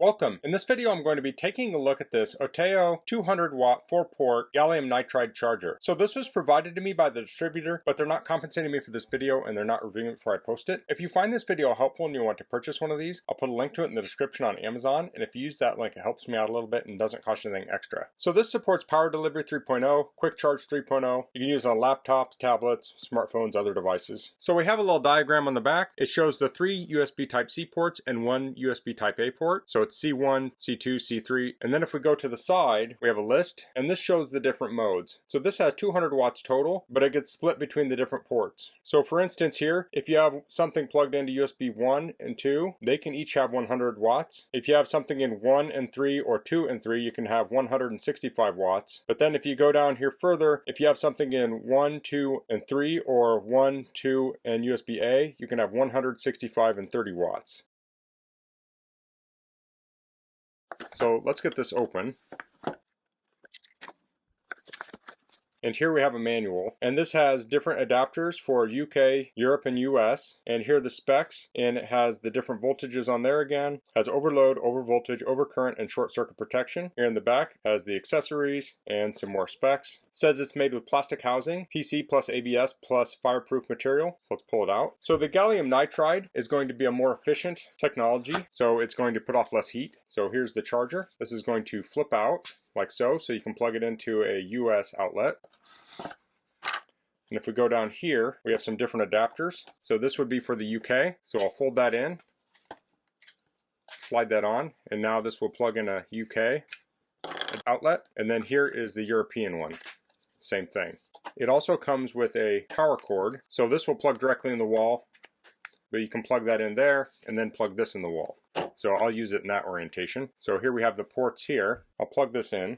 Welcome. In this video I'm going to be taking a look at this OTAO 200W 4-port gallium nitride charger. So this was provided to me by the distributor, but they're not compensating me for this video and they're not reviewing it before I post it. If you find this video helpful and you want to purchase one of these, I'll put a link to it in the description on Amazon, and if you use that link it helps me out a little bit and doesn't cost you anything extra. So this supports Power Delivery 3.0, Quick Charge 3.0. You can use it on laptops, tablets, smartphones, other devices. So we have a little diagram on the back. It shows the 3 USB Type-C ports and 1 USB Type-A port. So it's C1, C2, C3, and then if we go to the side, we have a list, and this shows the different modes. So this has 200 watts total, but it gets split between the different ports. So for instance here, if you have something plugged into USB 1 and 2, they can each have 100 watts. If you have something in 1 and 3 or 2 and 3, you can have 165 watts. But then if you go down here further, if you have something in 1, 2, and 3, or 1, 2, and USB A, you can have 165 and 30 watts. So let's get this open. And here we have a manual, and this has different adapters for UK, Europe, and US. And here are the specs, and it has the different voltages on there again. It has overload, overvoltage, overcurrent, and short circuit protection. Here in the back has the accessories and some more specs. It says it's made with plastic housing, PC plus ABS plus fireproof material. So let's pull it out. So the gallium nitride is going to be a more efficient technology, so it's going to put off less heat. So here's the charger. This is going to flip out like so you can plug it into a US outlet. And if we go down here, we have some different adapters. So this would be for the UK. So I'll fold that in, slide that on, and now this will plug in a UK outlet. And then here is the European one. Same thing. It also comes with a power cord. So this will plug directly in the wall, but you can plug that in there and then plug this in the wall. So I'll use it in that orientation. So here we have the ports here. I'll plug this in.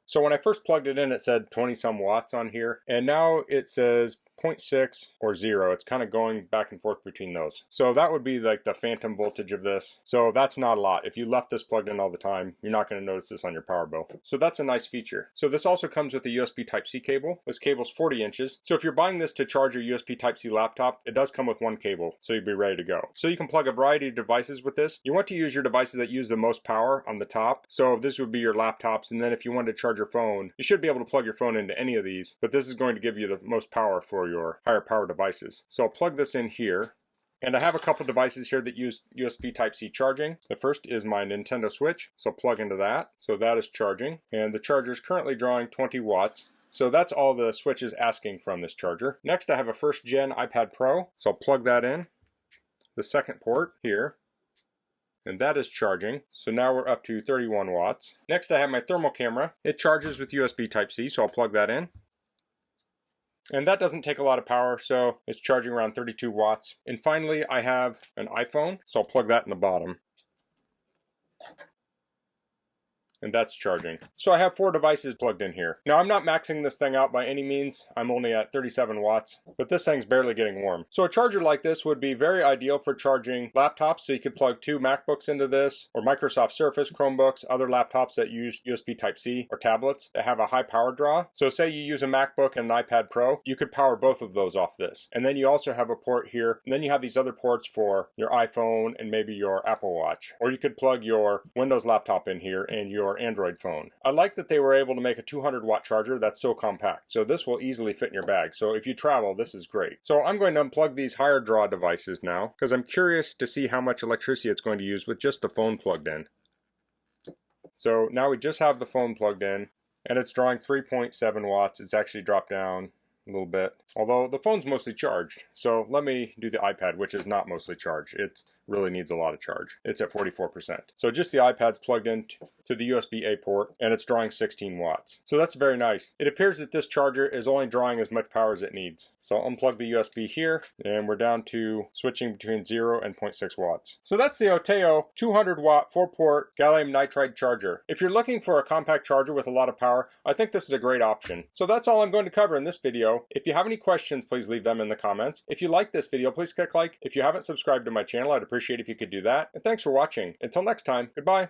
So when I first plugged it in, it said 20 some watts on here, and now it says 0.6 or 0. It's kind of going back and forth between those. So that would be like the phantom voltage of this. So that's not a lot. If you left this plugged in all the time, you're not going to notice this on your power bill. So that's a nice feature. So this also comes with a USB Type-C cable. This cable's 40 inches. So if you're buying this to charge your USB Type-C laptop, it does come with one cable, so you'll be ready to go. So you can plug a variety of devices with this. You want to use your devices that use the most power on the top. So this would be your laptops, and then if you want to charge your phone, you should be able to plug your phone into any of these, but this is going to give you the most power for your higher power devices. So I'll plug this in here, and I have a couple devices here that use USB Type-C charging. The first is my Nintendo Switch, so plug into that. So that is charging, and the charger is currently drawing 20 watts. So that's all the Switch is asking from this charger. Next I have a first gen iPad Pro, so I'll plug that in. The second port here, and that is charging. So now we're up to 31 watts. Next I have my thermal camera. It charges with USB Type-C, so I'll plug that in. And that doesn't take a lot of power, so it's charging around 32 watts. And finally, I have an iPhone, so I'll plug that in the bottom. And that's charging. So I have 4 devices plugged in here. Now I'm not maxing this thing out by any means. I'm only at 37 watts, but this thing's barely getting warm. So a charger like this would be very ideal for charging laptops. So you could plug 2 MacBooks into this, or Microsoft Surface, Chromebooks, other laptops that use USB Type-C, or tablets that have a high power draw. So say you use a MacBook and an iPad Pro, you could power both of those off this. And then you also have a port here, and then you have these other ports for your iPhone and maybe your Apple Watch. Or you could plug your Windows laptop in here and your Android phone. I like that they were able to make a 200 watt charger that's so compact. So this will easily fit in your bag. So if you travel, this is great. So I'm going to unplug these higher draw devices now, because I'm curious to see how much electricity it's going to use with just the phone plugged in. So now we just have the phone plugged in, and it's drawing 3.7 watts. It's actually dropped down a little bit, although the phone's mostly charged. So let me do the iPad, which is not mostly charged. It really needs a lot of charge. It's at 44%. So just the iPad's plugged in to the USB-A port, and it's drawing 16 watts. So that's very nice. It appears that this charger is only drawing as much power as it needs. So I'll unplug the USB here, and we're down to switching between 0 and 0.6 watts. So that's the OTAO 200W 4-port gallium nitride charger. If you're looking for a compact charger with a lot of power, I think this is a great option. So that's all I'm going to cover in this video. If you have any questions, please leave them in the comments. If you like this video, please click like. If you haven't subscribed to my channel, I'd appreciate if you could do that. And thanks for watching. Until next time, goodbye.